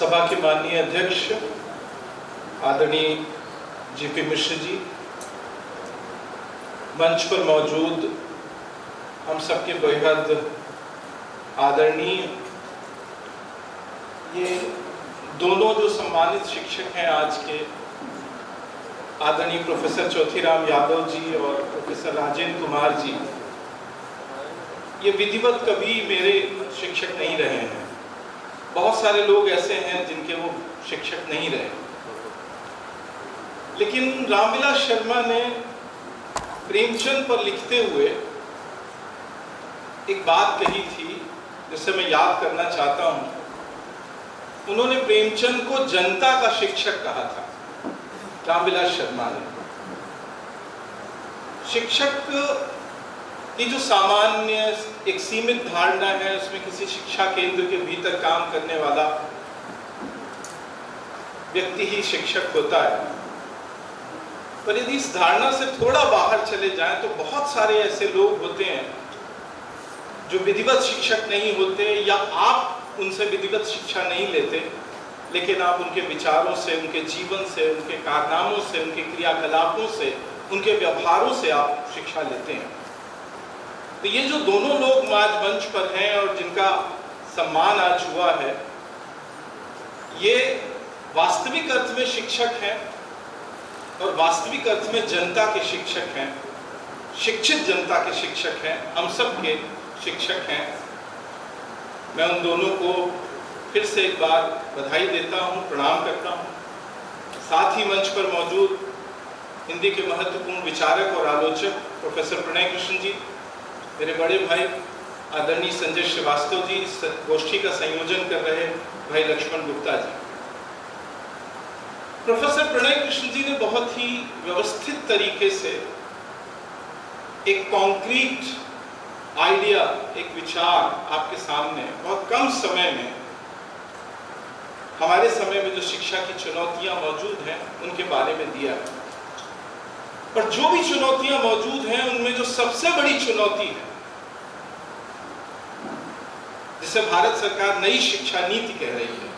सभा के माननीय अध्यक्ष आदरणीय जीपी मिश्र जी, मंच पर मौजूद हम सबके बेहद आदरणीय ये दोनों जो सम्मानित शिक्षक हैं आज के, आदरणीय प्रोफेसर चौथीराम यादव जी और प्रोफेसर राजेंद्र कुमार जी, ये विधिवत कभी मेरे शिक्षक नहीं रहे हैं। बहुत सारे लोग ऐसे हैं जिनके वो शिक्षक नहीं रहे, लेकिन रामविलास शर्मा ने प्रेमचंद पर लिखते हुए एक बात कही थी जिसे मैं याद करना चाहता हूं। उन्होंने प्रेमचंद को जनता का शिक्षक कहा था, रामविलास शर्मा ने। शिक्षक की जो सामान्य एक सीमित धारणा है, उसमें किसी शिक्षा केंद्र के भीतर काम करने वाला व्यक्ति ही शिक्षक होता है। पर यदि इस धारणा से थोड़ा बाहर चले जाएं तो बहुत सारे ऐसे लोग होते हैं जो विधिवत शिक्षक नहीं होते, या आप उनसे विधिवत शिक्षा नहीं लेते, लेकिन आप उनके विचारों से, उनके जीवन से, उनके कारनामों से, उनके क्रियाकलापों से, उनके व्यवहारों से आप शिक्षा लेते हैं। तो ये जो दोनों लोग आज मंच पर हैं और जिनका सम्मान आज हुआ है, ये वास्तविक अर्थ में शिक्षक हैं और वास्तविक अर्थ में जनता के शिक्षक हैं, शिक्षित जनता के शिक्षक हैं, हम सब के शिक्षक हैं। मैं उन दोनों को फिर से एक बार बधाई देता हूं, प्रणाम करता हूं। साथ ही मंच पर मौजूद हिंदी के महत्वपूर्ण विचारक और आलोचक प्रोफेसर प्रणय कृष्ण जी, मेरे बड़े भाई आदरणीय संजय श्रीवास्तव जी, इस गोष्ठी का संयोजन कर रहे भाई लक्ष्मण गुप्ता जी। प्रोफेसर प्रणय कृष्ण जी ने बहुत ही व्यवस्थित तरीके से एक कॉन्क्रीट आइडिया, एक विचार आपके सामने बहुत कम समय में, हमारे समय में जो शिक्षा की चुनौतियां मौजूद हैं उनके बारे में दिया है। पर जो भी चुनौतियां मौजूद हैं उनमें जो सबसे बड़ी चुनौती है, जिसे भारत सरकार नई शिक्षा नीति कह रही है,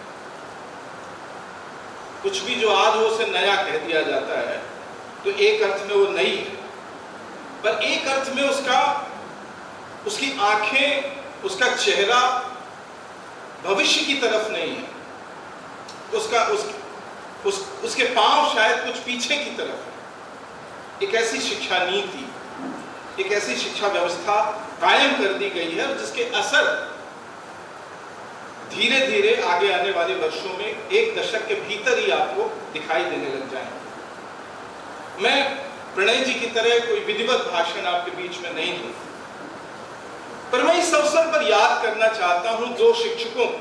कुछ भी जो आज हो उसे नया कह दिया जाता है, तो एक अर्थ में वो नई है, पर एक अर्थ में उसकी आंखें, उसका चेहरा भविष्य की तरफ नहीं है, उसके पांव शायद कुछ पीछे की तरफ है। एक ऐसी शिक्षा नीति, एक ऐसी शिक्षा व्यवस्था कायम कर दी गई है और जिसके असर धीरे धीरे आगे आने वाले वर्षों में, एक दशक के भीतर ही आपको दिखाई देने लग जाएंगे। मैं प्रणय जी की तरह कोई विधिवत भाषण आपके बीच में नहीं दूं, पर मैं इस अवसर पर याद करना चाहता हूं दो शिक्षकों को।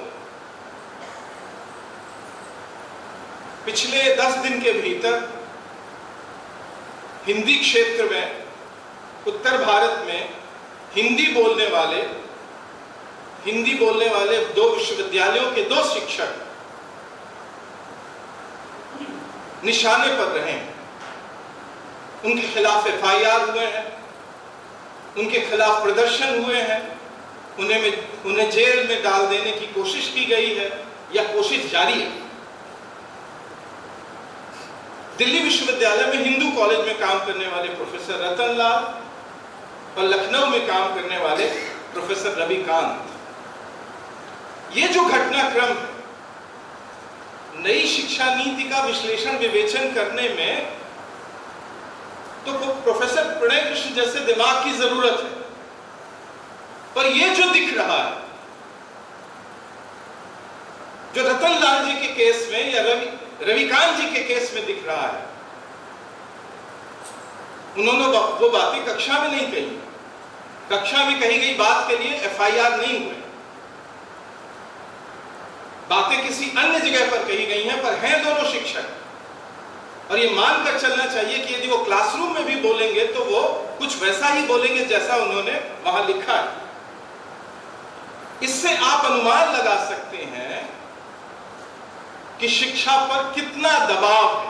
पिछले 10 दिन के भीतर हिंदी क्षेत्र में, उत्तर भारत में हिंदी बोलने वाले 2 विश्वविद्यालयों के 2 शिक्षक निशाने पर रहे हैं। उनके खिलाफ FIR हुए हैं, उनके खिलाफ प्रदर्शन हुए हैं, उन्हें जेल में डाल देने की कोशिश की गई है या कोशिश जारी है। दिल्ली विश्वविद्यालय में हिंदू कॉलेज में काम करने वाले प्रोफेसर रतनलाल और लखनऊ में काम करने वाले प्रोफेसर रविकांत, ये जो घटनाक्रम है, नई शिक्षा नीति का विश्लेषण विवेचन करने में तो प्रोफेसर प्रणय कृष्ण जैसे दिमाग की जरूरत है, पर ये जो दिख रहा है, जो रतनलाल जी के केस में या रविकांत जी के केस में दिख रहा है, उन्होंने वो बातें कक्षा में नहीं कही। कक्षा में कही गई बात के लिए FIR नहीं हुए, बातें किसी अन्य जगह पर कही गई हैं, पर हैं दोनों शिक्षक। और ये मानकर चलना चाहिए कि यदि वो क्लासरूम में भी बोलेंगे तो वो कुछ वैसा ही बोलेंगे जैसा उन्होंने वहां लिखा है। इससे आप अनुमान लगा सकते हैं कि शिक्षा पर कितना दबाव है।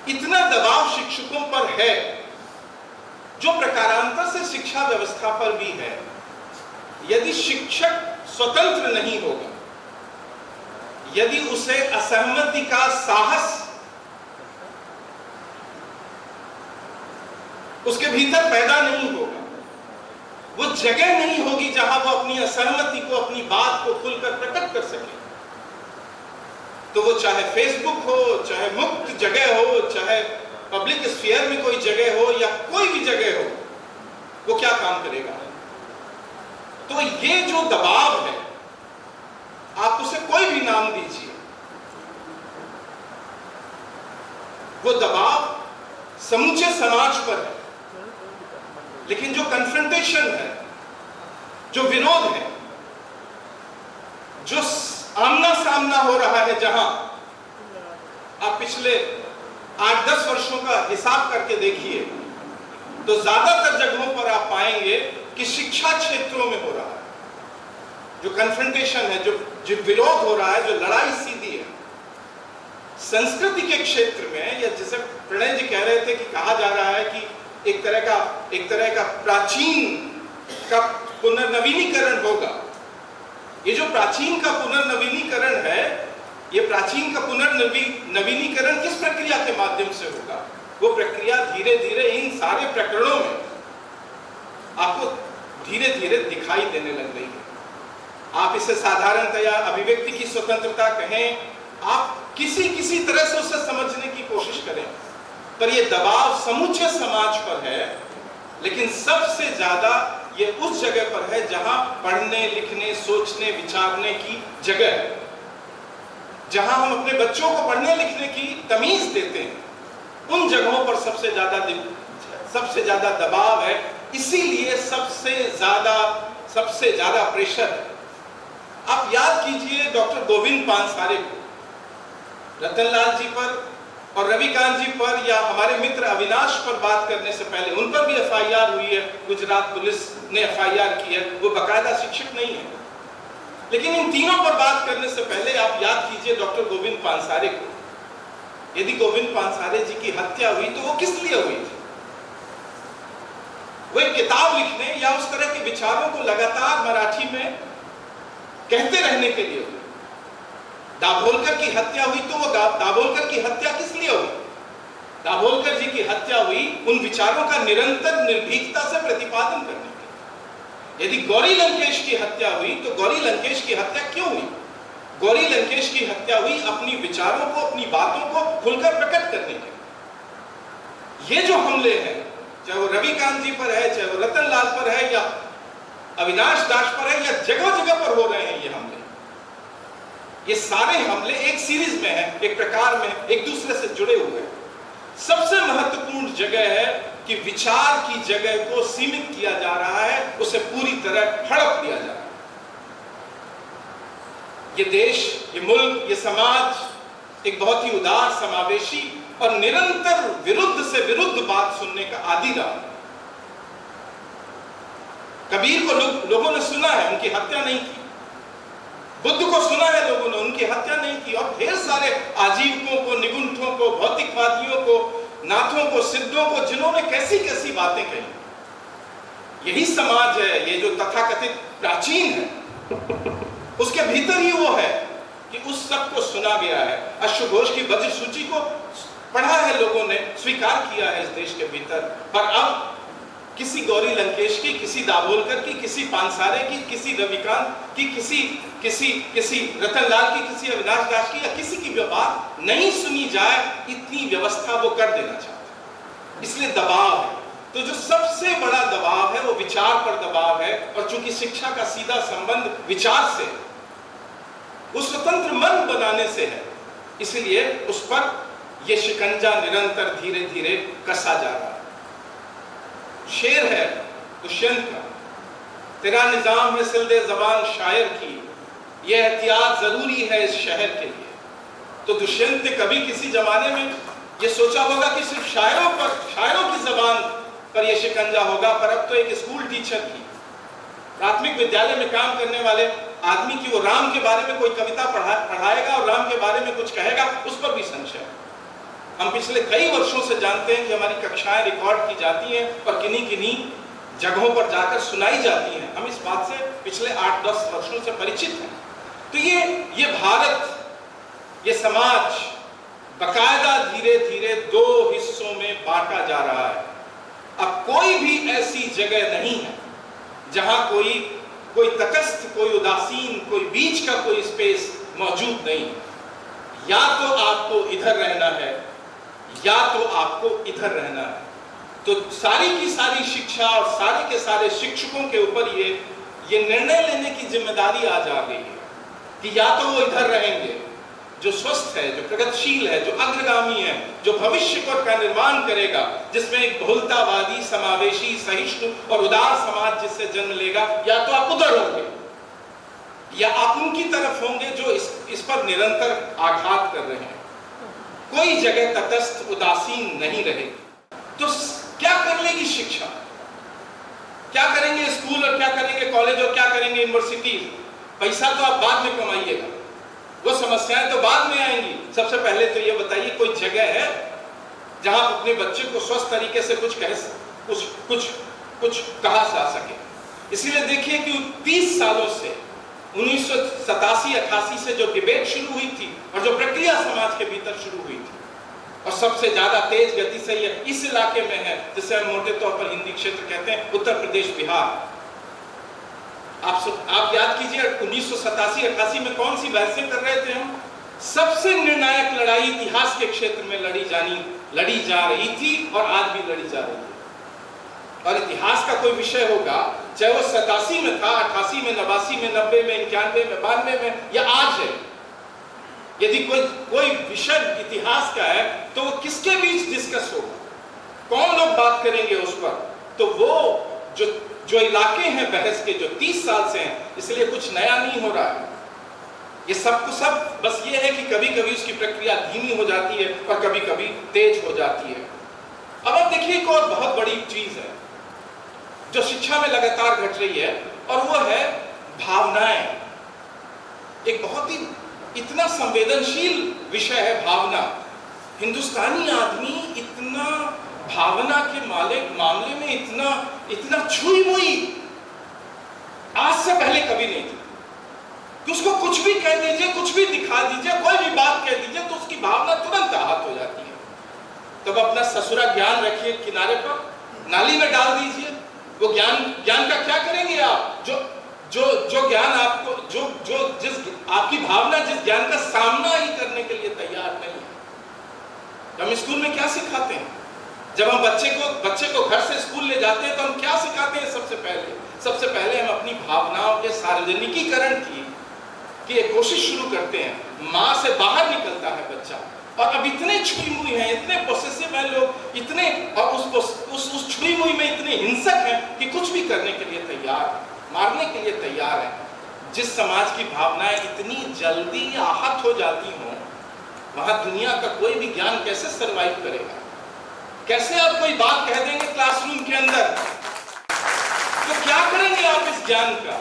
इतना दबाव शिक्षकों पर है जो प्रकारांतर से शिक्षा व्यवस्था पर भी है। यदि शिक्षक स्वतंत्र नहीं होगा, यदि उसे असहमति का साहस उसके भीतर पैदा नहीं होगा, वो जगह नहीं होगी जहां वो अपनी असहमति को, अपनी बात को खुलकर प्रकट कर सके, तो वो चाहे फेसबुक हो, चाहे मुक्त जगह हो, चाहे पब्लिक स्फीयर में कोई जगह हो या कोई भी जगह हो, वो क्या काम करेगा? तो ये जो दबाव है, आप उसे कोई भी नाम दीजिए, वो दबाव समूचे समाज पर है। लेकिन जो कन्फ्रंटेशन है, जो विरोध है, जो आमना सामना हो रहा है, जहां आप पिछले 8-10 वर्षों का हिसाब करके देखिए तो ज्यादातर जगहों पर आप पाएंगे कि शिक्षा क्षेत्रों में हो रहा है। जो कन्फ्रंटेशन है, जो विरोध हो रहा है, जो लड़ाई सीधी है, संस्कृति के क्षेत्र में, या जिसे प्रणय जी कह रहे थे कि कहा जा रहा है कि एक तरह का प्राचीन का पुनर्नवीनीकरण होगा। ये जो प्राचीन का पुनर्नवीनीकरण है, ये प्राचीन का पुनर्नवीनीकरण किस प्रक्रिया के माध्यम से होगा? वो प्रक्रिया धीरे धीरे इन सारे प्रकरणों में आपको धीरे धीरे दिखाई देने लग रही है। आप इसे साधारणतया अभिव्यक्ति की स्वतंत्रता कहें, आप किसी तरह से उसे समझने की कोशिश करें, पर यह दबाव समूचे समाज पर है। लेकिन सबसे ज्यादा ये उस जगह पर है जहां पढ़ने, लिखने, सोचने, विचारने की जगह है, जहां हम अपने बच्चों को पढ़ने लिखने की तमीज देते हैं, उन जगहों पर सबसे ज्यादा दबाव है। इसीलिए सबसे ज्यादा प्रेशर है। आप याद कीजिए डॉक्टर गोविंद पानसारे को, रतनलाल जी पर और रविकांत जी पर, या हमारे मित्र अविनाश पर बात करने से पहले उन पर भी एफआईआर हुई है, गुजरात पुलिस ने एफआईआर की है, वो बाकायदा शिक्षक नहीं है। लेकिन इन तीनों पर बात करने से पहले आप याद कीजिए डॉक्टर गोविंद पानसारे को। यदि गोविंद पानसारे जी की हत्या हुई तो वो किस लिए हुई थी? वो एक किताब लिखने या उस तरह के विचारों को लगातार मराठी में कहते रहने के लिए हुई। दाभोलकर की हत्या हुई तो वो दाभोलकर की हत्या किस लिए हुई? दाभोलकर जी की हत्या हुई उन विचारों का निरंतर निर्भीकता से प्रतिपादन करने के। यदि गौरी लंकेश की हत्या हुई तो गौरी लंकेश की हत्या क्यों हुई? गौरी लंकेश की हत्या हुई अपनी विचारों को, अपनी बातों को खुलकर प्रकट करने के। ये जो हमले हैं, चाहे वो रविकांत जी पर है, चाहे वो रतनलाल पर है, या अविनाश दास पर है, या जगह जगह पर हो रहे हैं ये हमले, ये सारे हमले एक सीरीज में है, एक प्रकार में एक दूसरे से जुड़े हुए हैं। सबसे महत्वपूर्ण जगह है कि विचार की जगह को सीमित किया जा रहा है, उसे पूरी तरह हड़प दिया जा रहा है। ये देश, ये मुल्क, ये समाज एक बहुत ही उदार, समावेशी और निरंतर विरुद्ध से विरुद्ध बात सुनने का आदी रहा। कबीर को लोगों ने सुना है, उनकी हत्या नहीं की। बुद्ध को सुना है लोगों ने, उनकी हत्या नहीं की। और ढेर सारे आजीवकों को, निगुंठों को, भौतिकवादियों को, नाथों को, सिद्धों को, जिन्होंने कैसी कैसी बातें कही। यही समाज है, ये जो तथाकथित प्राचीन है, उसके भीतर ही वो है कि उस सब को सुना गया है। अश्वघोष की वज्र सूची को पढ़ा है लोगों ने, स्वीकार किया है इस देश के भीतर। पर अब किसी गौरी लंकेश की, किसी दाभोलकर की, किसी पानसारे की, किसी रविकांत की, किसी रतनलाल की, किसी अविनाश दास की, या किसी की बात नहीं सुनी जाए, इतनी व्यवस्था वो कर देना चाहते। इसलिए दबाव है। तो जो सबसे बड़ा दबाव है वो विचार पर दबाव है। और चूंकि शिक्षा का सीधा संबंध विचार से, उस स्वतंत्र मन बनाने से है, इसलिए उस पर यह शिकंजा निरंतर धीरे धीरे कसा जा रहा है। शेर है दुष्यंत का, तेरा निजाम है सिलदे जबान शायर की, यह एहतियात जरूरी है इस शहर के लिए। तो दुष्यंत ने कभी किसी जमाने में यह सोचा होगा कि सिर्फ शायरों की जबान पर यह शिकंजा होगा, पर अब तो एक स्कूल टीचर की, प्राथमिक विद्यालय में काम करने वाले आदमी की, वो राम के बारे में कोई कविता पढ़ाएगा और राम के बारे में कुछ कहेगा, उस पर भी संशय। हम पिछले कई वर्षों से जानते हैं कि हमारी कक्षाएं रिकॉर्ड की जाती हैं और किन्हीं जगहों पर जाकर सुनाई जाती हैं। हम इस बात से पिछले 8-10 वर्षों से परिचित हैं। तो ये भारत ये समाज बकायदा धीरे धीरे दो हिस्सों में बांटा जा रहा है। अब कोई भी ऐसी जगह नहीं है जहां कोई तटस्थ, कोई उदासीन, कोई बीच का कोई स्पेस मौजूद नहीं है। या तो आपको इधर रहना है या तो आपको इधर रहना है। तो सारी की सारी शिक्षा और सारे के सारे शिक्षकों के ऊपर ये निर्णय लेने की जिम्मेदारी आज आ गई है कि या तो वो इधर रहेंगे जो स्वस्थ है, जो प्रगतिशील है, जो अग्रगामी है, जो भविष्य का निर्माण करेगा, जिसमें एक बहुलतावादी, समावेशी, सहिष्णु और उदार समाज जिससे जन्म लेगा, या तो आप उधर होंगे या आप उनकी तरफ होंगे जो इस पर निरंतर आघात कर रहे हैं। कोई जगह तटस्थ, उदासीन नहीं रहेगी। तो क्या कर लेगी शिक्षा? क्या करेंगे स्कूल और क्या करेंगे कॉलेज और क्या करेंगे यूनिवर्सिटी? पैसा तो आप बाद में कमाइएगा, वो समस्याएं तो बाद में आएंगी। सबसे पहले तो ये बताइए कोई जगह है जहां आप अपने बच्चे को स्वस्थ तरीके से कुछ कहा जा सके। इसीलिए देखिए कि 30 सालों से 1987-88 से जो डिबेट शुरू हुई थी और जो प्रक्रिया समाज के भीतर शुरू हुई थी, और सबसे ज्यादा तेज गति से ये इस इलाके में है जिसे हम मोटे तौर पर हिंदी क्षेत्र कहते हैं, उत्तर प्रदेश, बिहार। आप याद कीजिए 1987-88 में कौन सी बहसें कर रहे थे हम? सबसे निर्णायक लड़ाई इतिहास के क्षेत्र में लड़ी जा रही थी और आज भी लड़ी जा रही है। और इतिहास का कोई विषय होगा, चाहे वो 87 में था, 88 में, 89 में, 90 में, 91 में, 92 में या आज है, यदि कोई विषय इतिहास का है तो वो किसके बीच डिस्कस होगा? कौन लोग बात करेंगे उस पर? तो वो जो इलाके हैं बहस के, जो 30 साल से हैं, इसलिए कुछ नया नहीं हो रहा है। ये सब बस ये है कि कभी कभी उसकी प्रक्रिया धीमी हो जाती है और कभी कभी तेज हो जाती है। अब आप देखिए एक और बहुत बड़ी चीज है जो शिक्षा में लगातार घट रही है, और वो है भावनाएं। एक बहुत ही इतना संवेदनशील विषय है भावना। हिंदुस्तानी आदमी इतना भावना के मामले में इतना छुई मुई आज से पहले कभी नहीं थी। कि उसको कुछ भी कह दीजिए, कुछ भी दिखा दीजिए, कोई भी बात कह दीजिए तो उसकी भावना तुरंत आहत हो जाती है। तब अपना ससुरा ज्ञान रखिए किनारे पर, नाली में डाल दीजिए। वो ज्ञान का क्या करेंगे आप? जो ज्ञान आपको जिस आपकी भावना जिस ज्ञान का सामना ही करने के लिए तैयार नहीं है। हम स्कूल में क्या सिखाते हैं? जब हम बच्चे को घर से स्कूल ले जाते हैं तो हम क्या सिखाते हैं? सबसे पहले हम अपनी भावनाओं के सार्वजनिकीकरण की एक कोशिश शुरू करते हैं। माँ से बाहर निकलता है बच्चा, और अब इतने छुई मुई हैं, इतने पोसेसिव हैं लोग, इतने, और उस छुई मुई में इतने हिंसक हैं कि कुछ भी करने के लिए तैयार है, मारने के लिए तैयार है। जिस समाज की भावनाएं इतनी जल्दी आहत हो जाती हों, वहां दुनिया का कोई भी ज्ञान कैसे सरवाइव करेगा? कैसे आप कोई बात कह देंगे क्लासरूम के अंदर? तो क्या करेंगे आप इस ज्ञान का?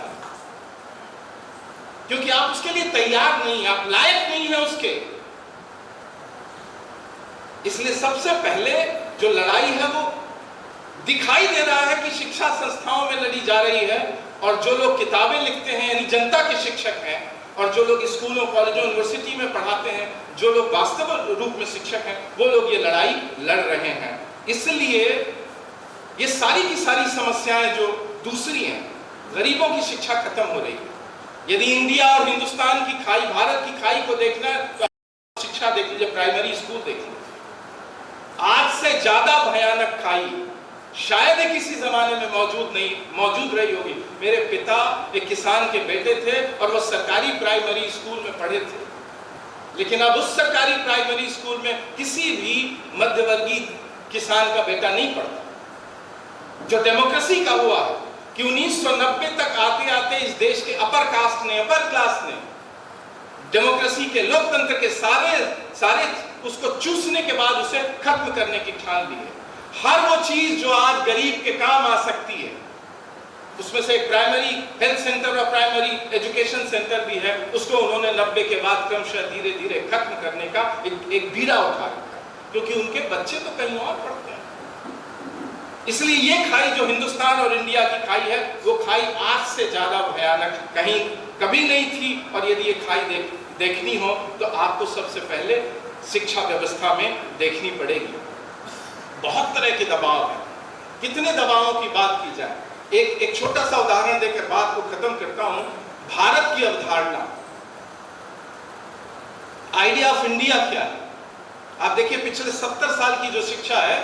क्योंकि आप उसके लिए तैयार नहीं, आप लायक नहीं है उसके। इसलिए सबसे पहले जो लड़ाई है वो दिखाई दे रहा है कि शिक्षा संस्थाओं में लड़ी जा रही है, और जो लोग किताबें लिखते हैं यानी जनता के शिक्षक हैं, और जो लोग स्कूलों, कॉलेजों, यूनिवर्सिटी में पढ़ाते हैं, जो लोग वास्तव रूप में शिक्षक हैं, वो लोग ये लड़ाई लड़ रहे हैं। इसलिए ये सारी की सारी समस्याएं जो दूसरी हैं, गरीबों की शिक्षा खत्म हो रही है। यदि इंडिया और हिंदुस्तान की खाई, भारत की खाई को देखना है तो शिक्षा देख लीजिए, प्राइमरी स्कूल देख लीजिए। आज से ज्यादा भयानक खाई शायद ही किसी जमाने में मौजूद रही होगी। मेरे पिता एक किसान के बेटे थे और वो सरकारी प्राइमरी स्कूल में पढ़े थे, लेकिन अब उस सरकारी प्राइमरी स्कूल में किसी भी मध्यवर्गीय किसान का बेटा नहीं पढ़ता। जो डेमोक्रेसी का हुआ है कि 1990 तक आते आते इस देश के अपर क्लास ने डेमोक्रेसी के, लोकतंत्र के सारे उसको चूसने के बाद उसे खत्म करने की ठान ली है। हर वो चीज जो आज गरीब के काम आ सकती है, उसमें से एक प्राइमरी हेल्थ सेंटर और प्राइमरी एजुकेशन सेंटर भी है, उसको उन्होंने 90 के बाद क्रमशः धीरे धीरे खत्म करने का एक बीड़ा उठा रखा, क्योंकि उनके बच्चे तो कहीं और पढ़ते हैं। इसलिए ये खाई जो हिंदुस्तान और इंडिया की खाई है, वो खाई आज से ज्यादा भयानक कहीं कभी नहीं थी, और यदि ये खाई देखनी हो तो आपको सबसे पहले शिक्षा व्यवस्था में देखनी पड़ेगी। बहुत तरह के दबाव हैं, कितने दबावों की बात की जाए। एक छोटा सा उदाहरण देकर बात को खत्म करता हूं। भारत की अवधारणा, आइडिया ऑफ इंडिया क्या है? आप देखिए, पिछले 70 साल की जो शिक्षा है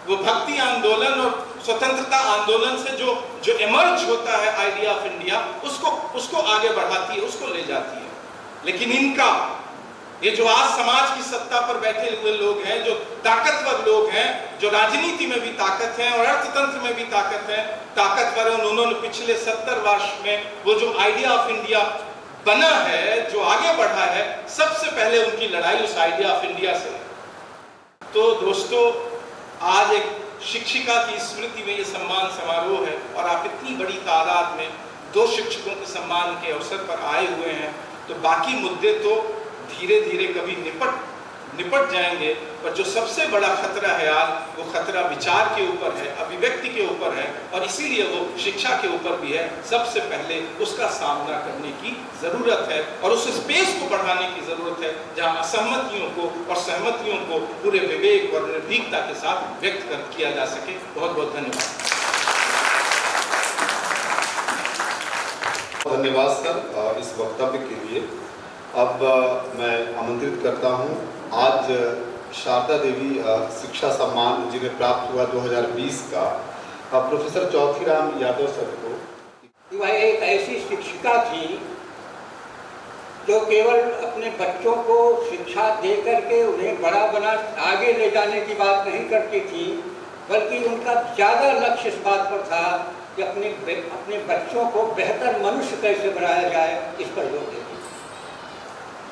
वो भक्ति आंदोलन और स्वतंत्रता आंदोलन से जो इमर्ज होता है आइडिया ऑफ इंडिया, उसको आगे बढ़ाती है, उसको ले जाती है। लेकिन इनका ये जो आज समाज की सत्ता पर बैठे हुए लोग हैं, जो ताकतवर लोग हैं, जो राजनीति में भी ताकत है और अर्थतंत्र में भी ताकतवर है, उन्होंने पिछले 70 वर्ष में वो जो आइडिया ऑफ इंडिया बना है, जो आगे बढ़ा है, सबसे पहले उनकी लड़ाई उस आइडिया ऑफ इंडिया से है। तो दोस्तों, आज एक शिक्षिका की स्मृति में ये सम्मान समारोह है और आप इतनी बड़ी तादाद में 2 शिक्षकों के सम्मान के अवसर पर आए हुए हैं, तो बाकी मुद्दे तो धीरे धीरे कभी निपट जाएंगे, पर जो सबसे बड़ा खतरा है आज, वो खतरा विचार के ऊपर है, अभिव्यक्ति के ऊपर है, और इसीलिए वो शिक्षा के ऊपर भी है। सबसे पहले उसका सामना करने की जरूरत है और उस स्पेस को बढ़ाने की जरूरत है जहां असहमतियों को और सहमतियों को पूरे विवेक और निर्भीकता के साथ व्यक्त किया जा सके। बहुत बहुत धन्यवाद। धन्यवाद सर इस वक्तव्य के लिए। अब मैं आमंत्रित करता हूं आज शारदा देवी शिक्षा सम्मान जिन्हें प्राप्त हुआ 2020 का प्रोफेसर चौथीराम यादव सर को। वह एक ऐसी शिक्षिका थी जो केवल अपने बच्चों को शिक्षा दे करके उन्हें बड़ा बना आगे ले जाने की बात नहीं करती थी, बल्कि उनका ज़्यादा लक्ष्य इस बात पर था कि अपने बच्चों को बेहतर मनुष्य कैसे बनाया जाए,